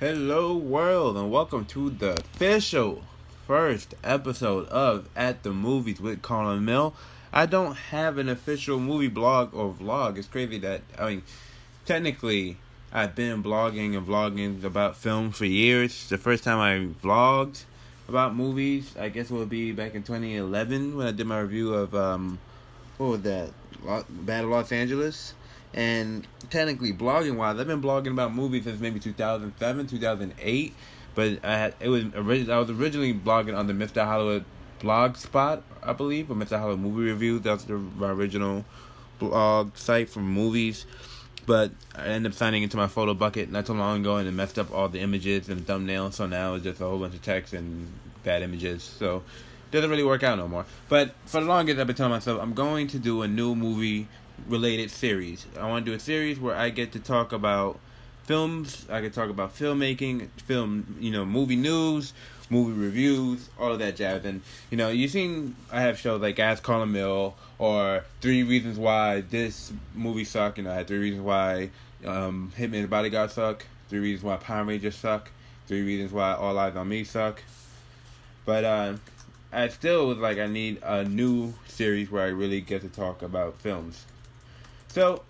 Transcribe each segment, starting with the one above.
Hello, world, and welcome to the official first episode of At the Movies with Carlemile. I don't have an official movie blog or vlog. It's crazy that, technically, I've been blogging and vlogging about film for years. The first time I vlogged about movies, I guess it would be back in 2011 when I did my review of, what was that? Bad of Los Angeles. And technically, blogging wise, I've been blogging about movies since maybe 2007, 2008. But I was originally blogging on the Mr. Hollywood blog spot, I believe, or Mr. Hollywood movie review. That's my original blog site for movies. But I ended up signing into my photo bucket not too long ago, and it messed up all the images and the thumbnails. So now it's just a whole bunch of text and bad images. So it doesn't really work out no more. But for the longest, I've been telling myself I'm going to do a new movie related series. I want to do a series where I get to talk about films, I can talk about filmmaking, movie news, movie reviews, all of that jazz. And you've seen I have shows like Ask Carlemile or 3 Reasons Why This Movie Suck. I had 3 Reasons Why Hitman's Bodyguard suck, 3 Reasons Why Power Rangers suck, 3 Reasons Why All Eyes on Me suck. But I still was like, I need a new series where I really get to talk about films. So,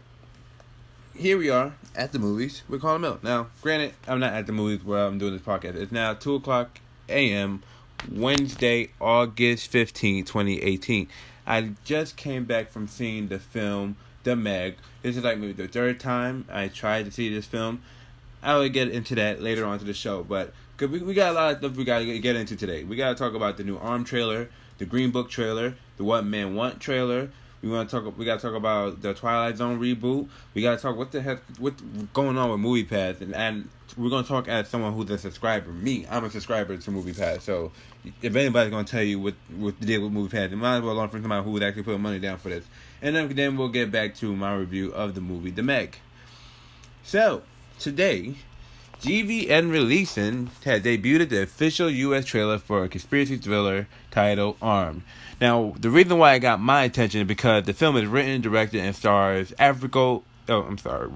here we are at the movies with Carlemile. Now, granted, I'm not at the movies where I'm doing this podcast. It's now 2 o'clock a.m., Wednesday, August 15, 2018. I just came back from seeing the film, The Meg. This is like maybe the 3rd time I tried to see this film. I will get into that later on to the show, but cause we got a lot of stuff we got to get into today. We got to talk about the new Arm trailer, the Green Book trailer, the What Men Want trailer. We got to talk about the Twilight Zone reboot. We got to talk what's going on with Moviepass, and we're going to talk as someone who's a subscriber. Me, I'm a subscriber to Moviepass, so if anybody's going to tell you what the deal with Moviepass, you might as well learn from somebody who would actually put money down for this. And then we'll get back to my review of the movie The Meg. So, today, GVN Releasing has debuted the official U.S. trailer for a conspiracy thriller titled Armed. Now, the reason why it got my attention is because the film is written, directed, and stars Africa. I'm sorry,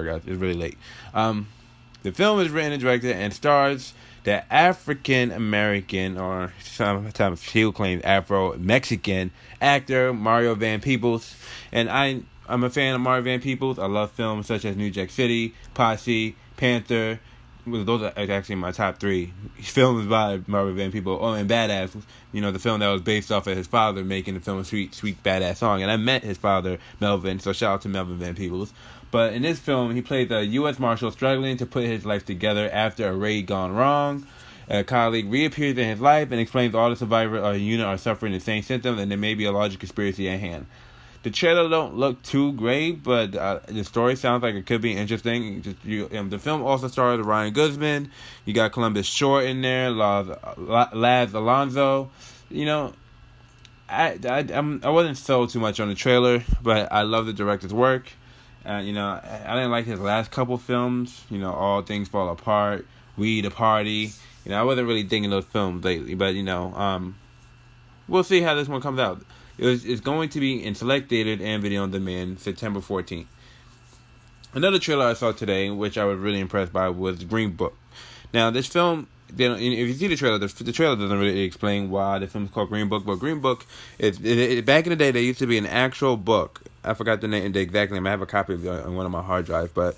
guys. It's really late. The film is written and directed and stars the African-American, or sometimes he'll claim Afro-Mexican, actor Mario Van Peebles. And I'm a fan of Mario Van Peebles. I love films such as New Jack City, Posse, Panther. Those are actually my top 3 films by Mario Van Peebles. Oh, and Badass, the film that was based off of his father making the film Sweet Badass Song. And I met his father, Melvin, so shout out to Melvin Van Peebles. But in this film, he plays a U.S. Marshal struggling to put his life together after a raid gone wrong. A colleague reappears in his life and explains all the survivors of the unit are suffering the same symptoms and there may be a larger conspiracy at hand. The trailer don't look too great, but the story sounds like it could be interesting. The film also stars Ryan Guzman. You got Columbus Short in there, Laz Alonso. I wasn't sold too much on the trailer, but I love the director's work. I didn't like his last couple films. All Things Fall Apart, We the Party. I wasn't really digging those films lately, but we'll see how this one comes out. It's going to be in select theaters and video on demand September 14th. Another trailer I saw today, which I was really impressed by, was Green Book. Now, this film, if you see the trailer doesn't really explain why the film is called Green Book, but Green Book, back in the day, there used to be an actual book. I forgot the name, the exact name. I have a copy of it on one of my hard drives, but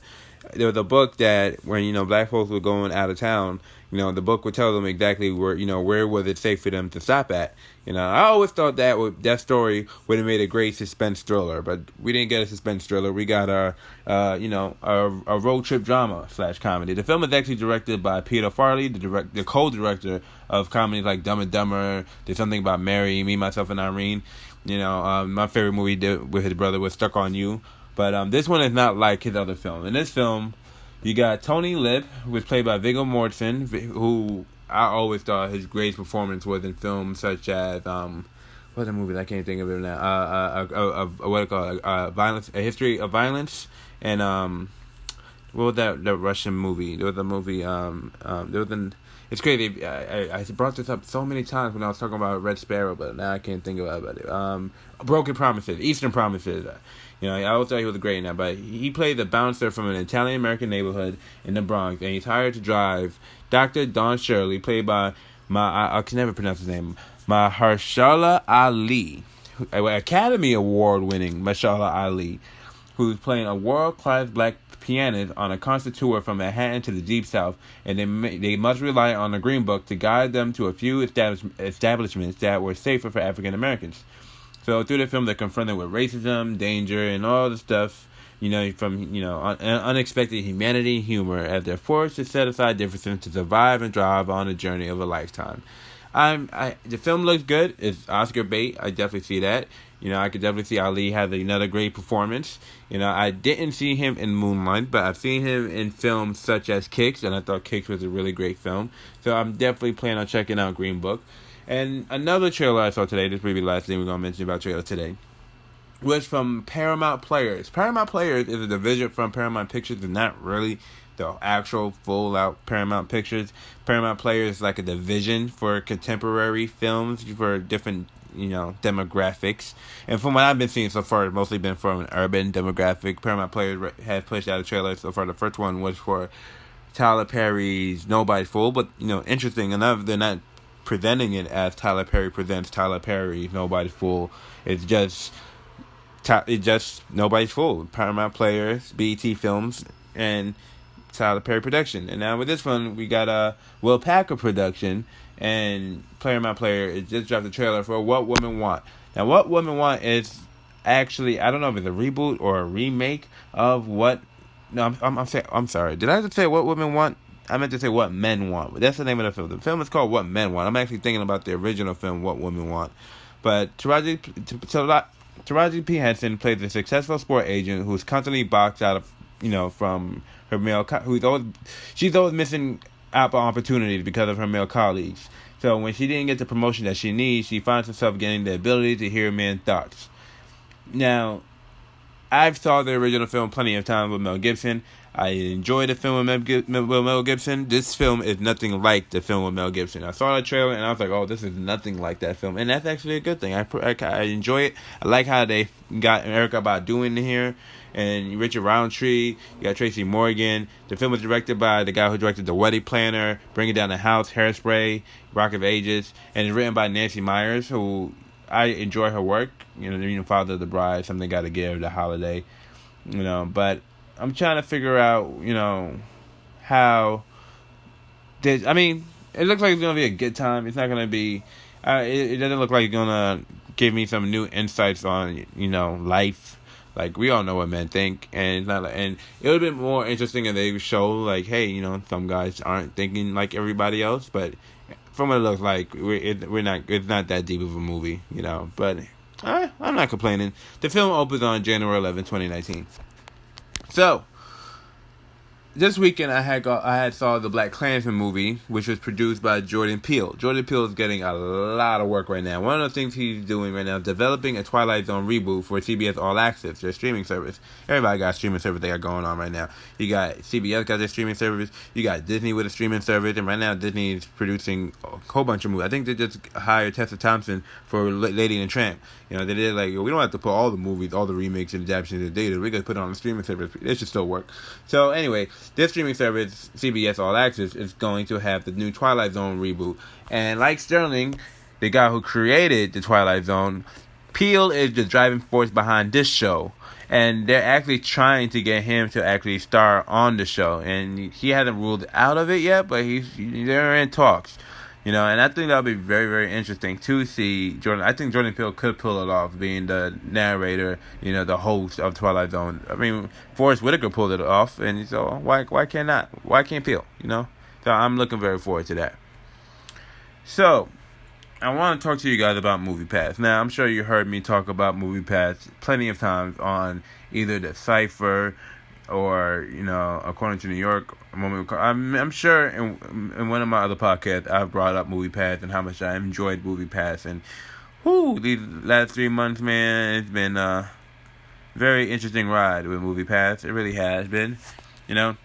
there was a book that when, black folks were going out of town, the book would tell them exactly where was it safe for them to stop at. I always thought that story would have made a great suspense thriller, but we didn't get a suspense thriller. We got a road trip drama / comedy. The film is actually directed by Peter Farrelly, the co-director of comedies like Dumb and Dumber, There's Something About Mary, Me, Myself, and Irene. My favorite movie he did with his brother was Stuck on You. But this one is not like his other film. In this film, you got Tony Lip, who was played by Viggo Mortensen, who I always thought his greatest performance was in films such as what's the movie? I can't think of it now. Violence, A History of Violence, and what was that Russian movie? There was a movie. There was an. It's crazy. I brought this up so many times when I was talking about Red Sparrow, but now I can't think about it. Broken Promises, Eastern Promises. I always thought he was great in that, but he played the bouncer from an Italian American neighborhood in the Bronx, and he's hired to drive Dr. Don Shirley, played by I can never pronounce his name, Mahershala Ali, Academy Award winning Mahershala Ali, who's playing a world-class black pianist on a concert tour from Manhattan to the Deep South, and they must rely on the Green Book to guide them to a few establishments that were safer for African Americans. So through the film, they're confronted with racism, danger, and all the stuff, from unexpected humanity and humor as they're forced to set aside differences to survive and drive on the journey of a lifetime. The film looks good. It's Oscar bait. I definitely see that. I could definitely see Ali have another great performance. I didn't see him in Moonlight, but I've seen him in films such as Kicks, and I thought Kicks was a really great film. So I'm definitely planning on checking out Green Book. And another trailer I saw today, this will be the last thing we're going to mention about trailer today, was from Paramount Players. Paramount Players is a division from Paramount Pictures, and not really the actual full-out Paramount Pictures. Paramount Players is like a division for contemporary films for different, demographics. And from what I've been seeing so far, it's mostly been from an urban demographic. Paramount Players has pushed out a trailer so far. The first one was for Tyler Perry's Nobody's Fool, but, interesting enough, they're not presenting it as Tyler Perry presents Tyler Perry's Nobody's Fool. It's just Nobody's Fool. Paramount Players, BET Films, and Tyler Perry production. And now with this one, we got a Will Packer production, and Paramount Player just dropped the trailer for What Women Want. Now, What Women Want is actually, I don't know if it's a reboot or a remake of what. No, I'm sorry. Did I just say What Women Want? I meant to say What Men Want. But that's the name of the film. The film is called What Men Want. I'm actually thinking about the original film, What Women Want. But Taraji P. Henson plays a successful sport agent who's constantly boxed out of, from her male, she's always missing out on opportunities because of her male colleagues. So when she didn't get the promotion that she needs, she finds herself getting the ability to hear men's thoughts. Now, I've saw the original film plenty of times with Mel Gibson. I enjoyed the film with Mel Gibson. This film is nothing like the film with Mel Gibson. I saw the trailer and I was like, oh, this is nothing like that film. And that's actually a good thing. I enjoy it. I like how they got Erykah Badu in here. And Richard Roundtree. You got Tracy Morgan. The film was directed by the guy who directed The Wedding Planner, Bring It Down the House, Hairspray, Rock of Ages. And it's written by Nancy Myers, who I enjoy her work. Father of the Bride, Something Gotta Give, The Holiday. But I'm trying to figure out, how this. I mean, it looks like it's gonna be a good time. It's not gonna be. It doesn't look like it's gonna give me some new insights on, life. Like, we all know what men think, and it's not. And it would have been more interesting if they show, like, hey, some guys aren't thinking like everybody else. But from what it looks like, we're not. It's not that deep of a movie, But I'm not complaining. The film opens on January 11, 2019. So, this weekend I had saw the Black Klansman movie, which was produced by Jordan Peele. Jordan Peele is getting a lot of work right now. One of the things he's doing right now is developing a Twilight Zone reboot for CBS All Access, their streaming service. Everybody got a streaming service they got going on right now. You got CBS got their streaming service. You got Disney with a streaming service, and right now Disney is producing a whole bunch of movies. I think they just hired Tessa Thompson for Lady and the Tramp. They did like, we don't have to put all the movies, all the remakes and adaptations of data. We can put it on the streaming service. It should still work. So anyway, this streaming service, CBS All Access, is going to have the new Twilight Zone reboot. And like Sterling, the guy who created the Twilight Zone, Peele is the driving force behind this show. And they're actually trying to get him to actually star on the show. And he hasn't ruled out of it yet, but they're in talks. And I think that'll be very, very interesting to see Jordan. I think Jordan Peele could pull it off, being the narrator, the host of Twilight Zone. I mean, Forrest Whitaker pulled it off, and so why can't not? Why can't Peele? So I'm looking very forward to that. So, I want to talk to you guys about Moviepass. Now, I'm sure you heard me talk about Moviepass plenty of times on either the Cypher or, According to New York. I'm sure in one of my other podcasts, I've brought up Moviepass and how much I enjoyed Moviepass. And, these last 3 months, man, it's been a very interesting ride with Moviepass. It really has been. you know.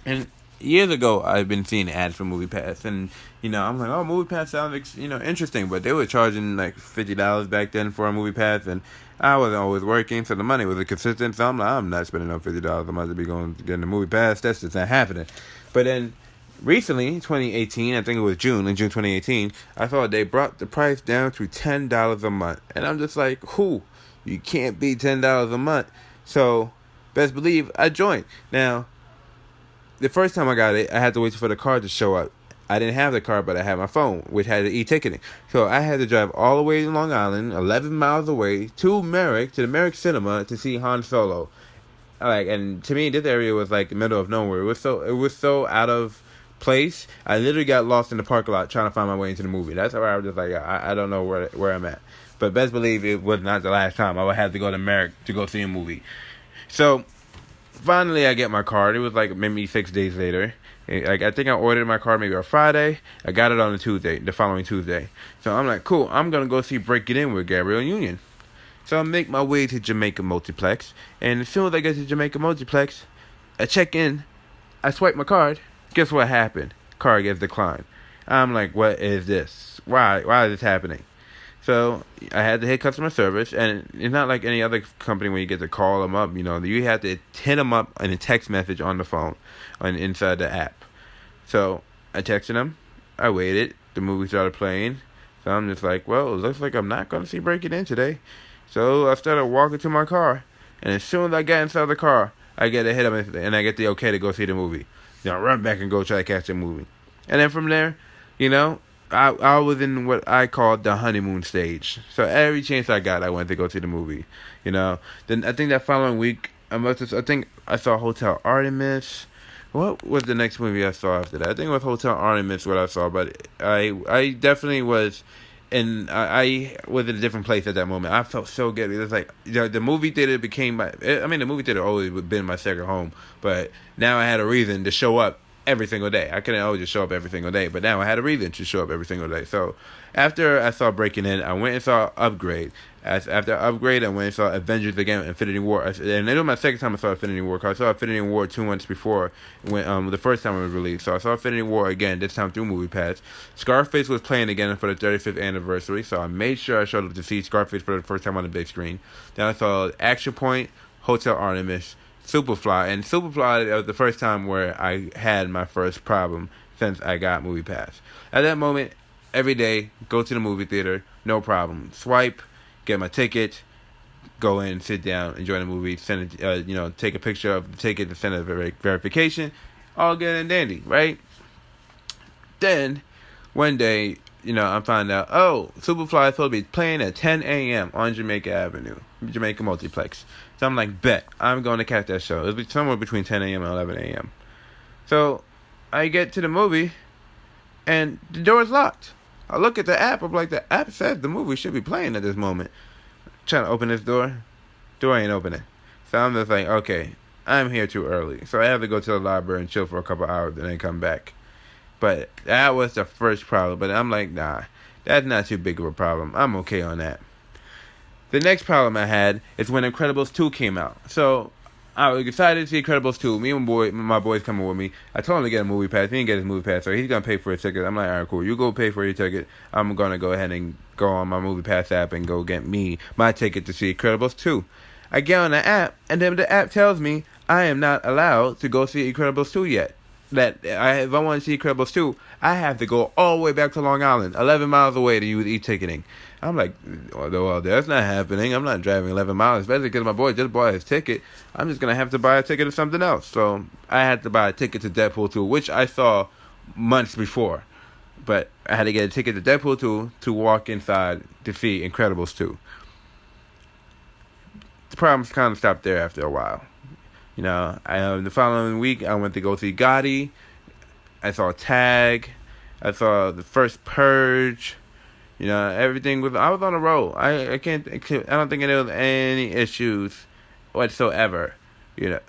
And years ago, I've been seeing ads for Moviepass, and I'm like, oh, Moviepass sounds interesting, but they were charging like $50 back then for a Moviepass, and I wasn't always working, so the money wasn't consistent. So I'm like, I'm not spending no $50 a month to be going to get a Moviepass. That's just not happening. But then recently, 2018, I think it was in June 2018, I thought they brought the price down to $10 a month, and I'm just like, who? You can't beat $10 a month. So best believe I joined. Now, the first time I got it, I had to wait for the card to show up. I didn't have the card, but I had my phone, which had the e-ticketing. So I had to drive all the way to Long Island, 11 miles away, to the Merrick Cinema, to see Han Solo. And to me, this area was like the middle of nowhere. It was so out of place. I literally got lost in the parking lot trying to find my way into the movie. That's why I was just like, I don't know where I'm at. But best believe it was not the last time I would have to go to Merrick to go see a movie. So finally, I get my card. It was like maybe 6 days later. I think I ordered my card maybe on Friday. I got it on the following Tuesday. So I'm like, cool, I'm going to go see Break It In with Gabrielle Union. So I make my way to Jamaica Multiplex. And as soon as I get to Jamaica Multiplex, I check in. I swipe my card. Guess what happened? Card gets declined. I'm like, what is this? Why is this happening? So I had to hit customer service, and it's not like any other company where you get to call them up. You have to hit them up in a text message on the phone, inside the app. So I texted them. I waited. The movie started playing. So I'm just like, well, it looks like I'm not going to see Break It In today. So I started walking to my car, and as soon as I got inside the car, I get a hit up, and I get the okay to go see the movie. I run back and go try to catch the movie. And then from there, I was in what I called the honeymoon stage. So every chance I got, I went to go see the movie. Then I think that following week, I think I saw Hotel Artemis. What was the next movie I saw after that? I think it was Hotel Artemis what I saw, but I definitely was I was in a different place at that moment. I felt so good. It was like the movie theater became the movie theater always been my second home, but now I had a reason to show up every single day. I couldn't always just show up every single day, but now I had a reason to show up every single day. So after I saw Breaking In, I went and saw Upgrade. After Upgrade, I went and saw Avengers again, Infinity War. And it was my second time I saw Infinity War, because I saw Infinity War 2 months before, when the first time it was released. So I saw Infinity War again, this time through Moviepass. Scarface was playing again for the 35th anniversary, so I made sure I showed up to see Scarface for the first time on the big screen. Then I saw Action Point, Hotel Artemis, Superfly. And Superfly was the first time where I had my first problem since I got Moviepass. At that moment, every day, go to the movie theater, no problem. Swipe, get my ticket, go in, sit down, enjoy the movie, send it, take a picture of the ticket to send a verification, all good and dandy, right? Then, one day, I find out, Superfly is supposed to be playing at 10 a.m. on Jamaica Avenue, Jamaica Multiplex. So I'm like, bet, I'm going to catch that show. It'll be somewhere between 10 a.m. and 11 a.m. So, I get to the movie, and the door is locked. I look at the app. I'm like, the app says the movie should be playing at this moment. Trying to open this door. Door ain't opening. So I'm just like, okay, I'm here too early. So I have to go to the library and chill for a couple hours and then come back. But that was the first problem. But I'm like, nah, that's not too big of a problem. I'm okay on that. The next problem I had is when Incredibles 2 came out. So I was excited to see Incredibles 2. Me and my boy's coming with me. I told him to get a movie pass. He didn't get his movie pass, so he's going to pay for his ticket. I'm like, all right, cool. You go pay for your ticket. I'm going to go ahead and go on my Moviepass app and go get me my ticket to see Incredibles 2. I get on the app, and then the app tells me I am not allowed to go see Incredibles 2 yet. If I want to see Incredibles 2, I have to go all the way back to Long Island, 11 miles away to use e-ticketing. I'm like, well, that's not happening. I'm not driving 11 miles, especially because my boy just bought his ticket. I'm just going to have to buy a ticket to something else. So I had to buy a ticket to Deadpool 2, which I saw months before. But I had to get a ticket to Deadpool 2 to walk inside to see Incredibles 2. The problems kind of stopped there after a while. The following week, I went to go see Gotti. I saw Tag. I saw the first Purge. Everything was. I was on a roll. I don't think there was any issues whatsoever. I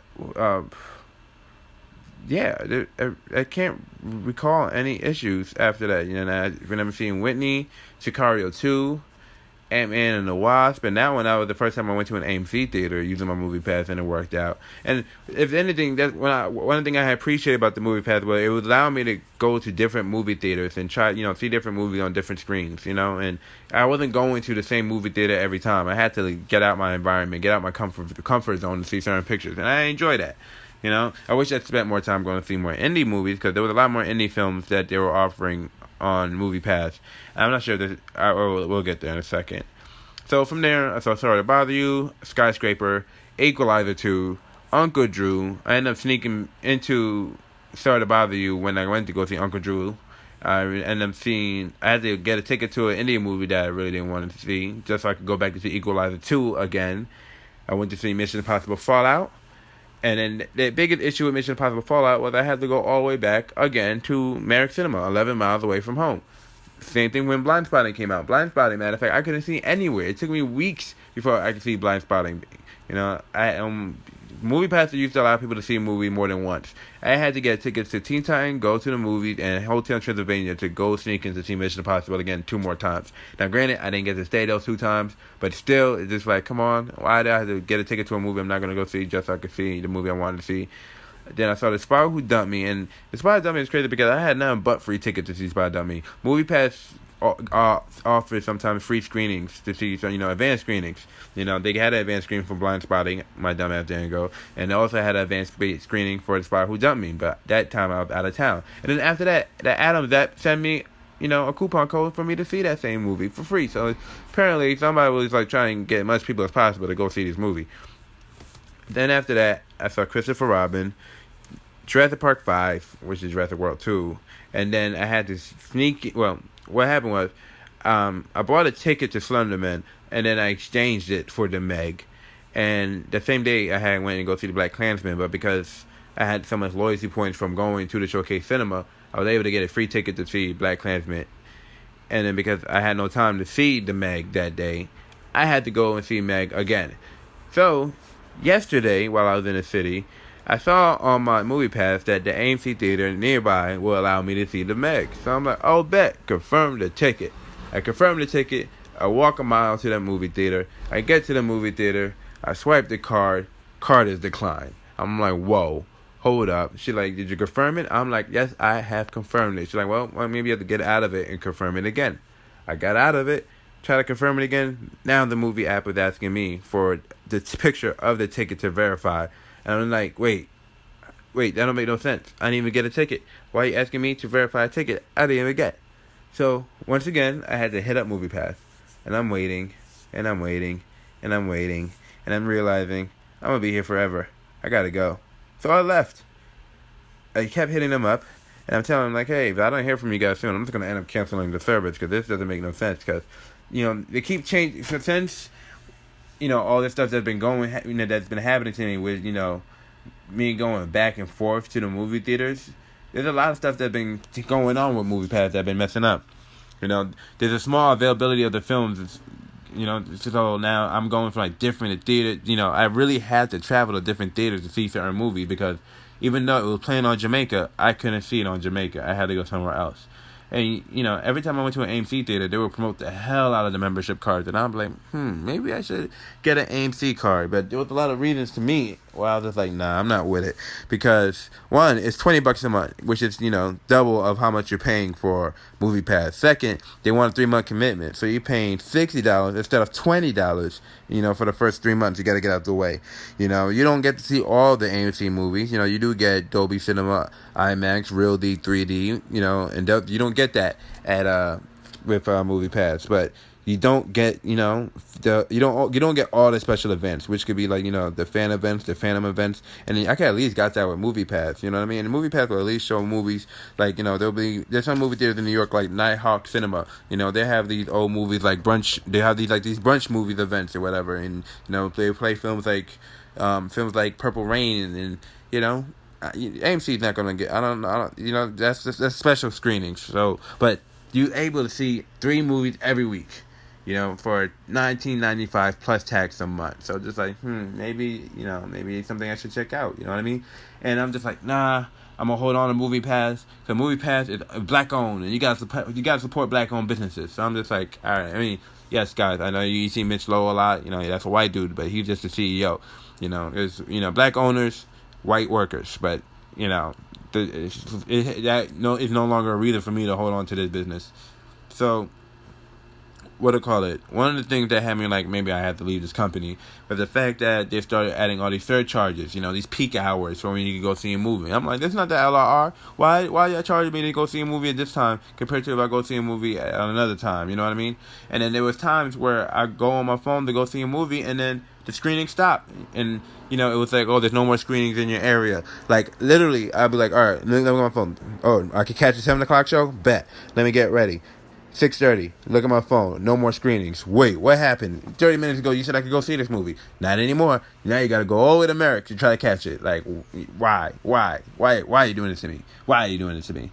can't recall any issues after that. I've never seen Whitney, Sicario 2. Ant-Man and the Wasp, and that one, that was the first time I went to an AMC theater using my Moviepass, and it worked out. And if anything, that's one thing I appreciate about the Moviepass was it would allow me to go to different movie theaters and try, see different movies on different screens, and I wasn't going to the same movie theater every time. I had to get out my environment, get out my comfort zone to see certain pictures, and I enjoy that. I wish I'd spent more time going to see more indie movies, because there was a lot more indie films that they were offering on Moviepass. I'm not sure that we'll get there in a second. So from there, I saw Sorry to Bother You, Skyscraper, Equalizer 2, Uncle Drew. I ended up sneaking into Sorry to Bother You when I went to go see Uncle Drew. I had to get a ticket to an Indian movie that I really didn't want to see, just so I could go back to see Equalizer 2 again. I went to see Mission Impossible Fallout. And then the biggest issue with Mission Impossible Fallout was I had to go all the way back again to Merrick Cinema, 11 miles away from home. Same thing when Blindspotting came out. Blindspotting, matter of fact, I couldn't see anywhere. It took me weeks before I could see Blindspotting. Moviepass used to allow people to see a movie more than once. I had to get tickets to Teen Titan, go to the movies, and Hotel Transylvania to go sneak in to see Mission Impossible again 2 more times. Now, granted, I didn't get to stay those 2 times, but still, it's just like, come on, why did I have to get a ticket to a movie I'm not going to go see just so I could see the movie I wanted to see? Then I saw The Spy Who Dumped Me, and The Spy Who Dumped Me is crazy because I had nothing but free tickets to see Spy Who Dumped Me. Moviepass offers sometimes free screenings to see, advanced screenings. They had an advanced screening for Blindspotting, my dumb ass didn't go, and they also had an advanced screening for The Spy Who Dumped Me, but that time I was out of town. And then after that Adam sent me, a coupon code for me to see that same movie for free. So apparently somebody was like trying to get as much people as possible to go see this movie. Then after that, I saw Christopher Robin, Jurassic Park 5, which is Jurassic World 2, and then I had to sneak. Well, what happened was, I bought a ticket to Slenderman, and then I exchanged it for the Meg. And the same day, I went and go see the Black Klansman, but because I had so much loyalty points from going to the Showcase Cinema, I was able to get a free ticket to see Black Klansman. And then because I had no time to see the Meg that day, I had to go and see Meg again. So, yesterday, while I was in the city, I saw on my Moviepass that the AMC theater nearby will allow me to see the Meg. So I'm like, oh, bet. Confirm the ticket. I confirm the ticket. I walk a mile to that movie theater. I get to the movie theater. I swipe the card. Card is declined. I'm like, whoa. Hold up. She's like, did you confirm it? I'm like, yes, I have confirmed it. She's like, well, maybe you have to get out of it and confirm it again. I got out of it. Try to confirm it again. Now the movie app is asking me for the picture of the ticket to verify. And I'm like, wait, that don't make no sense. I didn't even get a ticket. Why are you asking me to verify a ticket I didn't even get? So, once again, I had to hit up Moviepass. And I'm waiting, and I'm waiting, and I'm waiting, and I'm realizing I'm going to be here forever. I got to go. So I left. I kept hitting them up, and I'm telling them, like, hey, if I don't hear from you guys soon, I'm just going to end up canceling the service, because this doesn't make no sense, because, they keep changing, since all this stuff that's been going, that's been happening to me with, me going back and forth to the movie theaters. There's a lot of stuff that's been going on with Moviepass that's been messing up. There's a small availability of the films. So now I'm going from like different theaters. I really had to travel to different theaters to see certain movies because even though it was playing on Jamaica, I couldn't see it on Jamaica. I had to go somewhere else. And, every time I went to an AMC theater, they would promote the hell out of the membership cards. And I'm like, maybe I should get an AMC card. But there was a lot of reasons to me why I was just like, nah, I'm not with it. Because, one, it's $20 a month, which is, double of how much you're paying for Moviepass. Second, they want a 3-month commitment. So you're paying $60 instead of $20, for the first 3 months. You got to get out the way. You don't get to see all the AMC movies. You do get Dolby Cinema, IMAX, Real D, 3D, and you don't get that at with Moviepass, but you don't get you don't get all the special events, which could be like the fan events, the Phantom events, and then I could at least got that with Moviepass. You know what I mean? And Moviepass will at least show movies like there's some movie theaters in New York like Nighthawk Cinema. They have these old movies like Brunch. They have these brunch movies events or whatever, and they play films like Purple Rain and AMC is not gonna get. I don't. That's special screenings. So, but you're able to see 3 movies every week. For $19.95 plus tax a month. So just like, maybe it's something I should check out. You know what I mean? And I'm just like, nah. I'm gonna hold on to Moviepass. Cause Moviepass is black owned, and you gotta support black owned businesses. So I'm just like, all right. I mean, Yes, guys, I know you see Mitch Lowe a lot. That's a white dude, but he's just the CEO. There's black owners, white workers, but it's no longer a reason for me to hold on to this business. So, what to call it? One of the things that had me like maybe I have to leave this company was the fact that they started adding all these surcharges, these peak hours for when you can go see a movie. I'm like, that's not the LRR. Why y'all charging me to go see a movie at this time compared to if I go see a movie at another time? You know what I mean? And then there was times where I go on my phone to go see a movie and then the screening stopped, and it was like, oh, there's no more screenings in your area. Like literally, I'd be like, all right, let me look at my phone. Oh, I could catch a 7:00 show. Bet. Let me get ready. 6:30. Look at my phone. No more screenings. Wait, what happened? 30 minutes ago, you said I could go see this movie. Not anymore. Now you got to go all the way to Merrick to try to catch it. Like, why? Why are you doing this to me? Why are you doing this to me?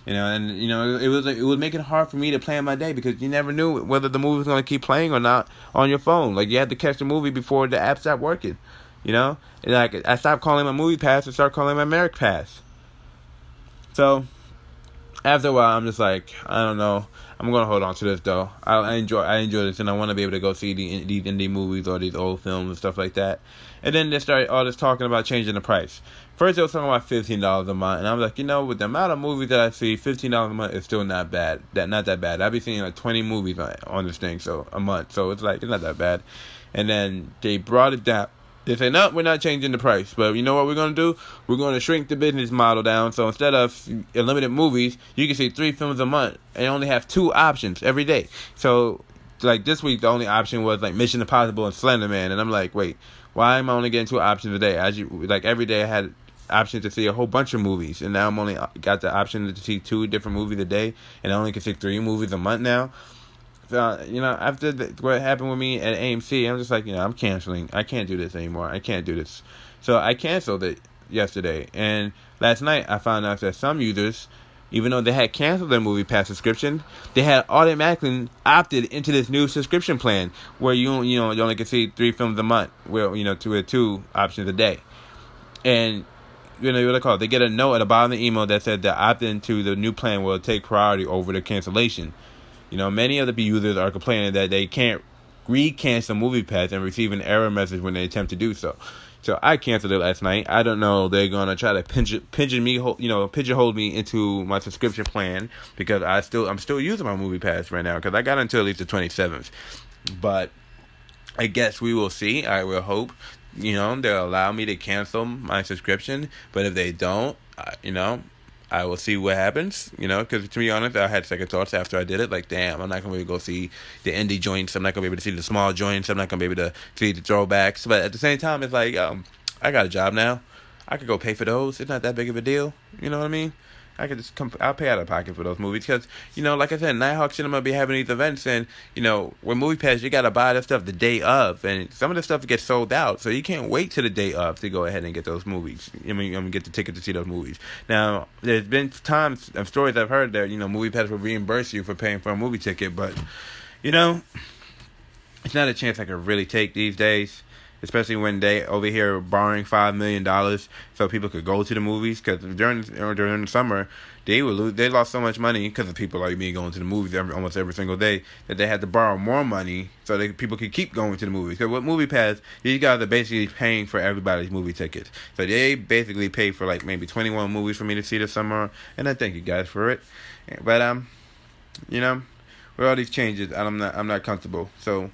It was making it hard for me to plan my day because you never knew whether the movie was going to keep playing or not on your phone. Like, you had to catch the movie before the app stopped working. And like, I stopped calling my Moviepass and started calling my Merrick Pass. So, after a while, I'm just like, I don't know. I'm gonna hold on to this though. I enjoy this, and I want to be able to go see these indie movies or these old films and stuff like that. And then they started all this talking about changing the price. First, they were talking about $15 a month, and I was like, with the amount of movies that I see, $15 a month is still not bad. Not that bad. I'd be seeing like 20 movies on this thing, so a month. So it's like it's not that bad. And then they brought it down. They say, no, we're not changing the price. But you know what we're going to do? We're going to shrink the business model down. So instead of unlimited movies, you can see 3 films a month and only have 2 options every day. So, like, this week, the only option was, like, Mission Impossible and Slender Man. And I'm like, wait, why am I only getting 2 options a day? Like, every day I had option to see a whole bunch of movies. And now I'm only got the option to see 2 different movies a day. And I only can see 3 movies a month now. So, after what happened with me at AMC, I'm just like, I'm canceling. I can't do this anymore. I can't do this. So I canceled it yesterday. And last night, I found out that some users, even though they had canceled their Moviepass subscription, they had automatically opted into this new subscription plan where you only can see 3 films a month, where 2 options a day. And what they call it? They get a note at the bottom of the email that said that opt into the new plan will take priority over the cancellation. Many of the users are complaining that they can't re-cancel Moviepass and receive an error message when they attempt to do so. So I canceled it last night. I don't know. They're gonna try to pigeonhole me into my subscription plan because I'm still using my Moviepass right now because I got until at least the 27th. But I guess we will see. I will hope they'll allow me to cancel my subscription. But if they don't, I will see what happens, because to be honest, I had second thoughts after I did it. Like, damn, I'm not going to be able to go see the indie joints. I'm not going to be able to see the small joints. I'm not going to be able to see the throwbacks. But at the same time, it's like, I got a job now. I could go pay for those. It's not that big of a deal. You know what I mean? I could just I'll pay out of pocket for those movies because, like I said, Nighthawk Cinema be having these events and, with Moviepass, you got to buy that stuff the day of and some of the stuff gets sold out. So you can't wait till the day of to go ahead and get those movies. Get the ticket to see those movies. Now, there's been times and stories I've heard that, Moviepass will reimburse you for paying for a movie ticket, but, it's not a chance I could really take these days. Especially when they over here are borrowing $5 million so people could go to the movies. Because during the summer, they lost so much money because of people like me going to the movies almost every single day that they had to borrow more money so that people could keep going to the movies. Because with Moviepass, these guys are basically paying for everybody's movie tickets. So they basically pay for like maybe 21 movies for me to see this summer, and I thank you guys for it. But with all these changes, I'm not comfortable. So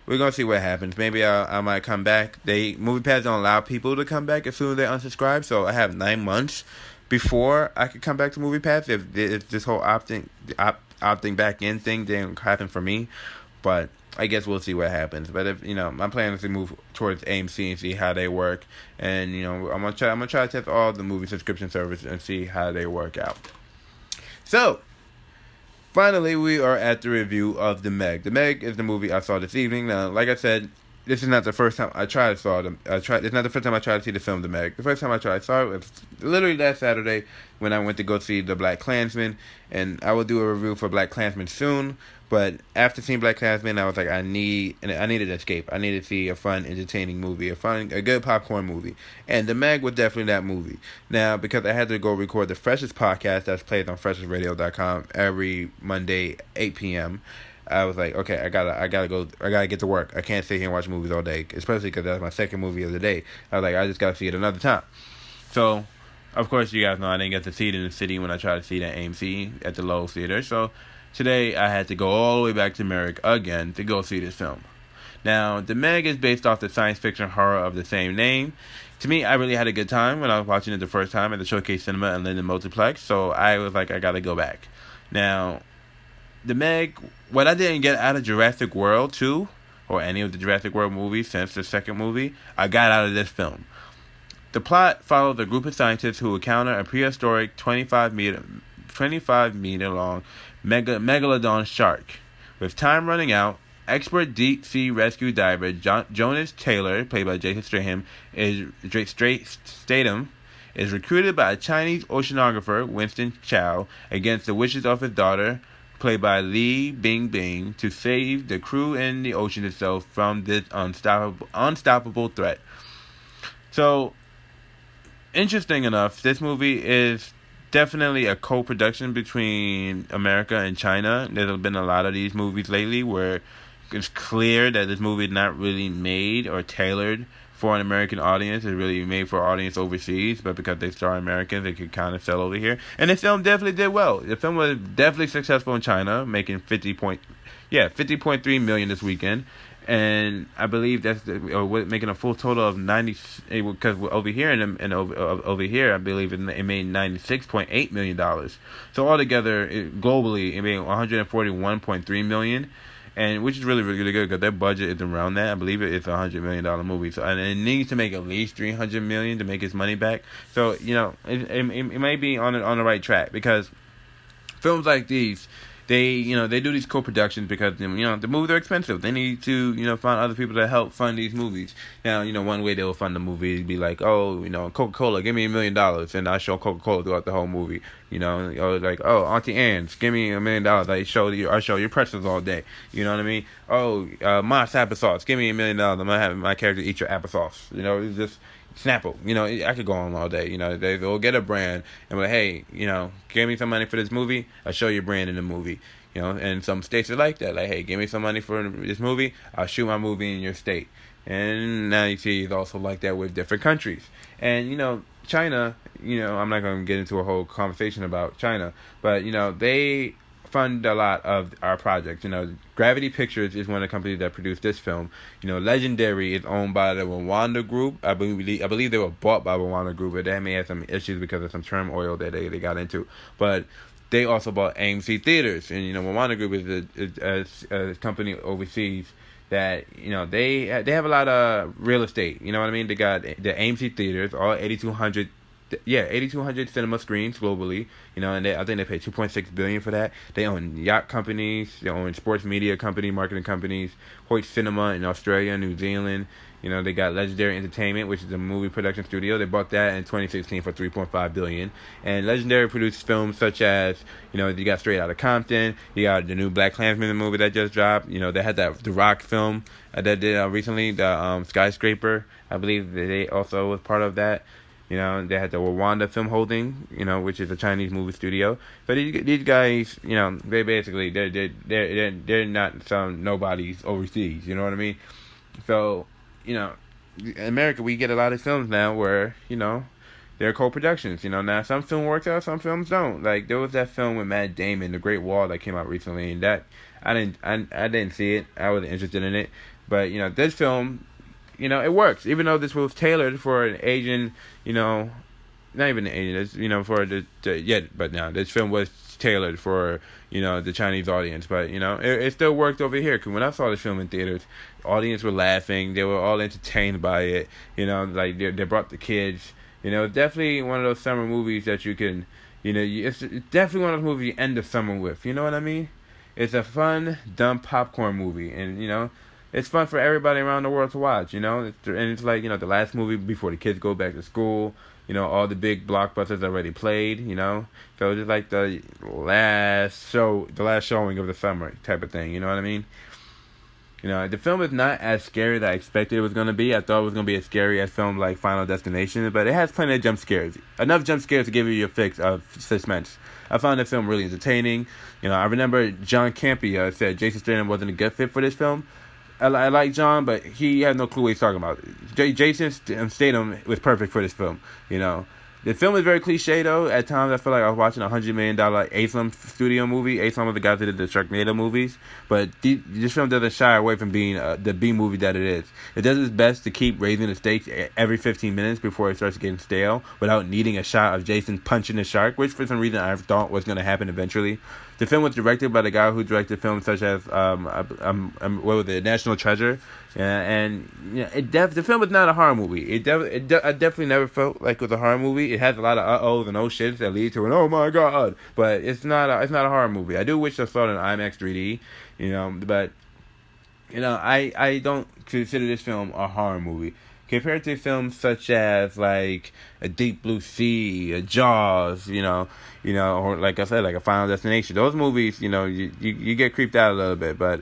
we're going to see what happens. Maybe I might come back. Moviepass don't allow people to come back as soon as they unsubscribe, so I have 9 months before I could come back to Moviepass if this whole opting back in thing didn't happen for me. But I guess we'll see what happens. But if my plan is to move towards AMC and see how they work, and I'm gonna try to test all the movie subscription services and see how they work out. So, finally, we are at the review of The Meg. The Meg is the movie I saw this evening. Now, like I said, this is not the first time it's not the first time I tried to see the film The Meg. The first time I saw it was literally last Saturday when I went to go see The Black Klansman, and I will do a review for Black Klansman soon. But after seeing Black Klansman, I was like, I needed an escape. I needed to see a fun, entertaining movie, a good popcorn movie. And The Meg was definitely that movie. Now, because I had to go record the Freshest podcast that's played on FreshestRadio.com every Monday, 8 p.m., I was like, okay, I gotta get to work. I can't sit here and watch movies all day, especially because that's my second movie of the day. I was like, I just gotta see it another time. So, of course, you guys know I didn't get to see it in the city when I tried to see it at AMC at the Lowe's Theater. So today I had to go all the way back to Merrick again to go see this film. Now, The Meg is based off the science fiction horror of the same name. To me, I really had a good time when I was watching it the first time at the Showcase Cinema and Linden Multiplex, so I was like, I gotta go back. Now, The Meg, what I didn't get out of Jurassic World 2, or any of the Jurassic World movies since the second movie, I got out of this film. The plot follows a group of scientists who encounter a prehistoric 25 meter long megalodon shark. With time running out, expert deep-sea rescue diver Jonas Taylor, played by Jason Statham, is recruited by a Chinese oceanographer, Winston Chow, against the wishes of his daughter, played by Li Bingbing, to save the crew and the ocean itself from this unstoppable threat. So, interesting enough, this movie is definitely a co-production between America and China. There's been a lot of these movies lately where it's clear that this movie is not really made or tailored for an American audience. It's really made for an audience overseas, but because they star Americans, they could kind of sell over here. And the film definitely did well. The film was definitely successful in China, making 50.3 million this weekend. And I believe that's making a full total of 90. Because over here over here, I believe it made $96.8 million. So altogether, globally, it made 141.3 million, and which is really really good because their budget is around that. I believe it's $100 million movie. So and it needs to make at least $300 million to make its money back. So it may be on the right track because films like these, they do these co-productions because the movies are expensive. They need to find other people to help fund these movies. Now one way they will fund the movie is be like, oh, Coca-Cola, give me $1 million, and I show Coca-Cola throughout the whole movie. Or like, oh, Auntie Anne's, give me $1 million. I show your pretzels all day. You know what I mean? Oh, Mott's applesauce, give me $1 million. I'm gonna have my character eat your applesauce. It's just Snapple. I could go on all day. They'll get a brand and be like, hey, give me some money for this movie. I'll show your brand in the movie. And some states are like that. Like, hey, give me some money for this movie. I'll shoot my movie in your state. And now you see it's also like that with different countries. And, China, I'm not going to get into a whole conversation about China, but, they fund a lot of our projects. Gravity Pictures is one of the companies that produced this film. Legendary is owned by the Rwanda Group. I believe they were bought by Rwanda Group, but they may have some issues because of some turmoil that they got into. But they also bought AMC Theaters, and Rwanda Group is a company overseas that they have a lot of real estate. You know what I mean? They got the AMC Theaters, all 8,200 cinema screens globally. And I think they paid $2.6 billion for that. They own yacht companies, they own sports media company, marketing companies, Hoyt Cinema in Australia, New Zealand. They got Legendary Entertainment, which is a movie production studio. They bought that in 2016 for $3.5 billion. And Legendary produced films such as, you got Straight Outta Compton, you got the new Black Klansman movie that just dropped. They had that The Rock film that did recently, the Skyscraper. I believe they also was part of that. They had the Rwanda Film Holding, which is a Chinese movie studio. But these guys, they basically they're not some nobodies overseas. You know what I mean? So, in America, we get a lot of films now where, they're co-productions. Now some film works out, some films don't. Like, there was that film with Matt Damon, The Great Wall, that came out recently, and that, I didn't see it. I wasn't interested in it. But, this film, it works. Even though this was tailored for an Asian, not even an Asian, for but now this film was tailored for, the Chinese audience. But, it still worked over here. Because when I saw the film in theaters, the audience were laughing. They were all entertained by it. Like, they brought the kids. It's definitely one of those summer movies that you can, it's definitely one of those movies you end the summer with. You know what I mean? It's a fun, dumb popcorn movie. And, it's fun for everybody around the world to watch, And it's like, the last movie before the kids go back to school. All the big blockbusters already played, So it's like the last showing of the summer type of thing, you know what I mean? You know, the film is not as scary as I expected it was going to be. I thought it was going to be as scary as film like Final Destination, but it has plenty of jump scares. Enough jump scares to give you your fix of suspense. I found the film really entertaining. You know, I remember John Campea said Jason Statham wasn't a good fit for this film. I like John, but he had no clue what he's talking about. Jason Statham was perfect for this film. You know, the film is very cliche though. At times, I feel like I was watching $100 million Aslam studio movie. Aslam was the guy that did the Sharknado movies, but this film doesn't shy away from being the B movie that it is. It does its best to keep raising the stakes every 15 minutes before it starts getting stale, without needing a shot of Jason punching the shark, which for some reason I thought was going to happen eventually. The film was directed by the guy who directed films such as what was it, National Treasure, and you know, the film was not a horror movie. I definitely never felt like it was a horror movie. It has a lot of uh-ohs and oh shits that lead to an oh my god, but it's not a horror movie. I do wish I saw it in IMAX 3D, you know, but you know, I don't consider this film a horror movie. Compared to films such as like A Deep Blue Sea, a Jaws, you know, or like I said, like a Final Destination. Those movies, you know, you get creeped out a little bit, but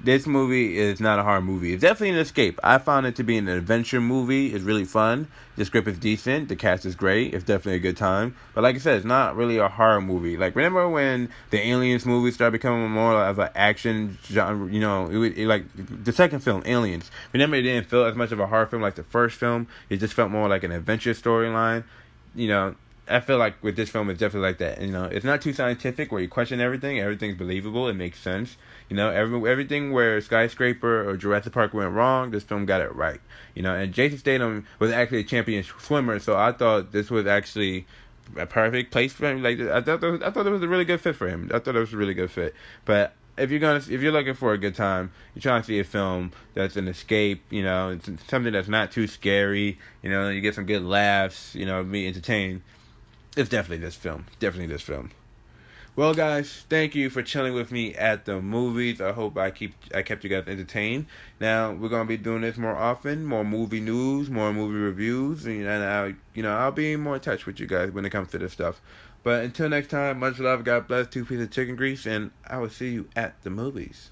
this movie is not a horror movie. It's definitely an escape. I found it to be an adventure movie. It's really fun. The script is decent. The cast is great. It's definitely a good time. But like I said, it's not really a horror movie. Like, remember when the Aliens movies started becoming more of an action genre? You know, like the second film, Aliens. Remember, it didn't feel as much of a horror film like the first film. It just felt more like an adventure storyline. You know, I feel like with this film, it's definitely like that. You know, it's not too scientific where you question everything. Everything's believable. It makes sense. You know, everything where Skyscraper or Jurassic Park went wrong, this film got it right. You know, and Jason Statham was actually a champion swimmer, so I thought this was actually a perfect place for him. Like, I thought it was a really good fit for him. I thought it was a really good fit. But if you're looking for a good time, you're trying to see a film that's an escape, you know, it's something that's not too scary, you know, you get some good laughs, you know, be entertained. It's definitely this film. Definitely this film. Well, guys, thank you for chilling with me at the movies. I hope I kept you guys entertained. Now we're gonna be doing this more often, more movie news, more movie reviews, and I'll be more in touch with you guys when it comes to this stuff. But until next time, much love, God bless, 2 pieces of chicken grease, and I will see you at the movies.